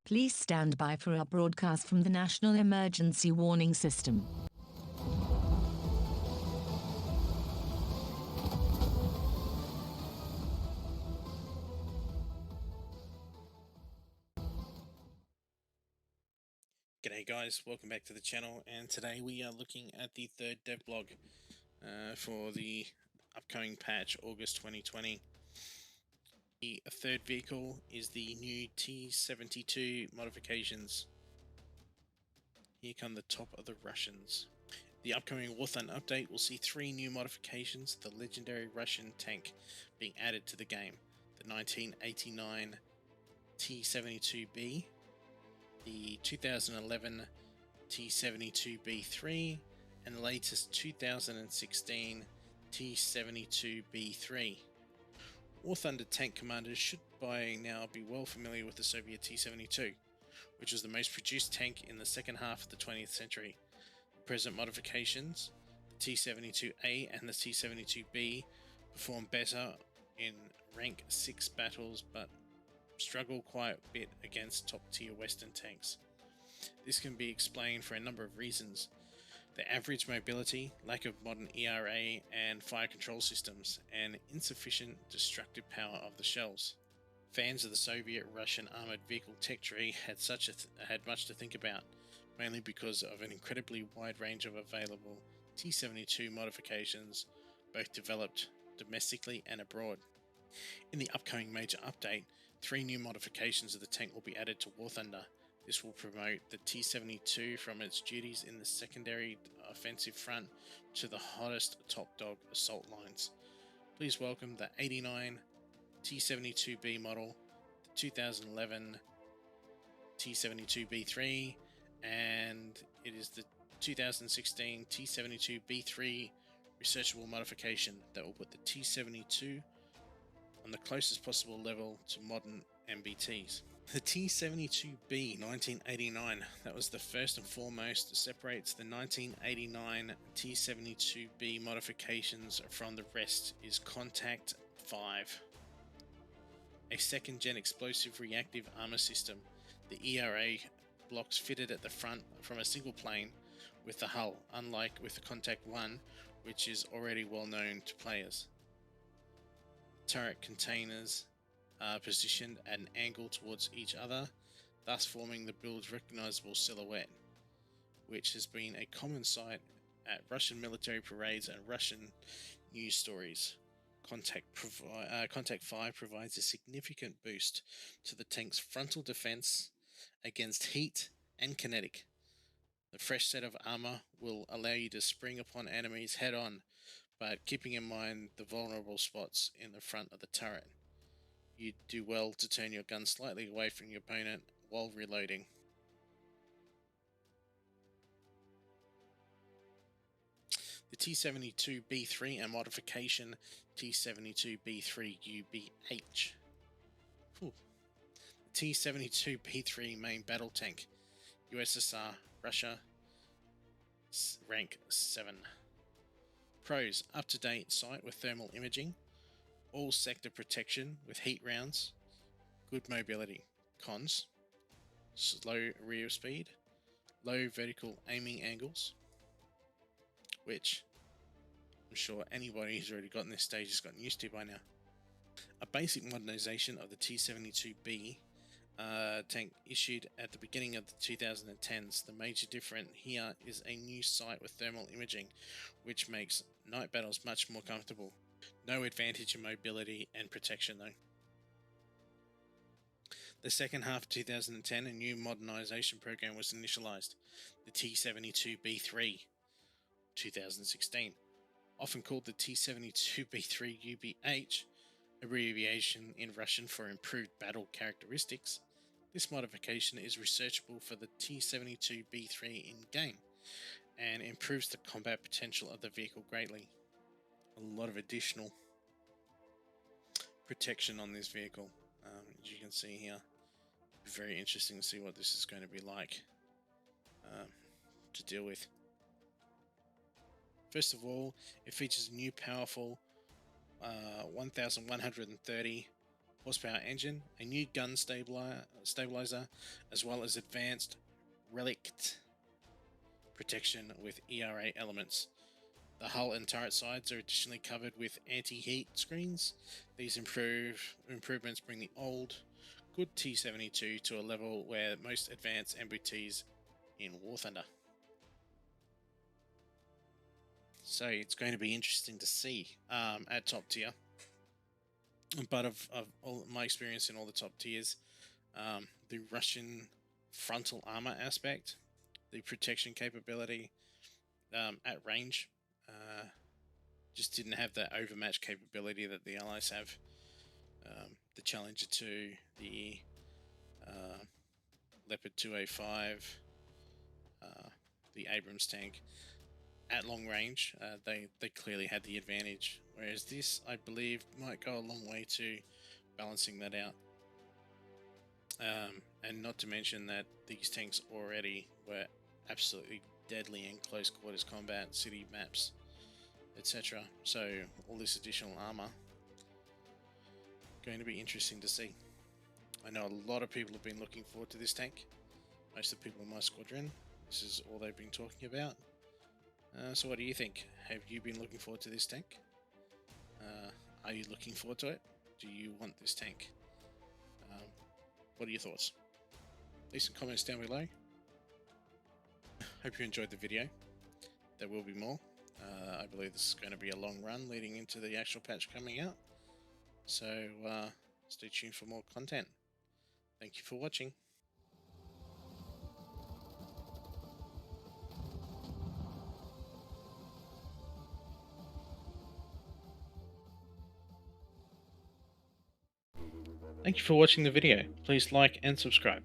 Please stand by for our broadcast from the National Emergency Warning System. G'day guys, welcome back to the channel, and today we are looking at the third dev blog for the upcoming patch August 2020. The third vehicle is the new T72 modifications. Here come the top of the Russians. The upcoming War Thunder update will see 3 new modifications of the legendary Russian tank being added to the game. The 1989 T72B, the 2011 T72B3, and the latest 2016 T72B3. War Thunder tank commanders should by now be well familiar with the Soviet T72, which was the most produced tank in the second half of the 20th century. The present modifications, the T72A and the T72B, perform better in rank 6 battles, but struggle quite a bit against top tier Western tanks. This can be explained for a number of reasons: the average mobility, lack of modern ERA and fire control systems, and insufficient destructive power of the shells. Fans of the Soviet-Russian armoured vehicle tech tree had much to think about, mainly because of an incredibly wide range of available T72 modifications, both developed domestically and abroad. In the upcoming major update, 3 new modifications of the tank will be added to War Thunder. This will promote the T72 from its duties in the secondary offensive front to the hottest top dog assault lines. Please welcome the 89 T72B model, the 2011 T72B3, and it is the 2016 T72B3 researchable modification that will put the T72 on the closest possible level to modern MBTs. The T72B 1989, that was the first and foremost, separates the 1989 T72B modifications from the rest is Contact 5, a second-gen explosive reactive armor system. The ERA blocks fitted at the front from a single plane with the hull, unlike with the Contact 1, which is already well known to players. Turret containers are positioned at an angle towards each other, thus forming the build's recognizable silhouette, which has been a common sight at Russian military parades and Russian news stories. Contact 5 provides a significant boost to the tank's frontal defense against heat and kinetic. The fresh set of armor will allow you to spring upon enemies head-on, but keeping in mind the vulnerable spots in the front of the turret. You do well to turn your gun slightly away from your opponent while reloading. The T72B3 and modification T72B3UBH. The T72B3 main battle tank, USSR, Russia, rank 7. Pros: up-to-date sight with thermal imaging, all sector protection with heat rounds, good mobility. Cons: slow rear speed, low vertical aiming angles, which I'm sure anybody who's already gotten this stage has gotten used to by now. A basic modernization of the T72B tank issued at the beginning of the 2010s. The major difference here is a new sight with thermal imaging, which makes night battles much more comfortable. No advantage in mobility and protection though. The second half of 2010, a new modernization program was initialized, the T72B3 2016, often called the T72B3UBH, abbreviation in Russian for improved battle characteristics. This modification is researchable for the T72B3 in-game and improves the combat potential of the vehicle greatly. A lot of additional protection on this vehicle, as you can see here. Very interesting to see what this is going to be like to deal with. First of all, it features a new powerful 1130 horsepower engine, a new gun stabilizer, as well as advanced relict protection with ERA elements. The hull and turret sides are additionally covered with anti-heat screens. These improvements bring the old, good T72 to a level where most advanced MBTs in War Thunder. So it's going to be interesting to see at top tier. But of all my experience in all the top tiers, the Russian frontal armor aspect, the protection capability at range, just didn't have that overmatch capability that the Allies have. The Challenger 2, the Leopard 2A5, the Abrams tank, at long range, they clearly had the advantage, whereas this, I believe, might go a long way to balancing that out. And not to mention that these tanks already were absolutely deadly in close quarters combat, city maps, etc. So all this additional armor, going to be interesting to see. I know a lot of people have been looking forward to this tank. Most of the people in my squadron, this is all they've been talking about. So what do you think? Have you been looking forward to this tank? Are you looking forward to it? Do you want this tank? What are your thoughts? Leave some comments down below. Hope you enjoyed the video. There will be more. I believe this is going to be a long run leading into the actual patch coming out. So stay tuned for more content. Thank you for watching. Thank you for watching the video. Please like and subscribe.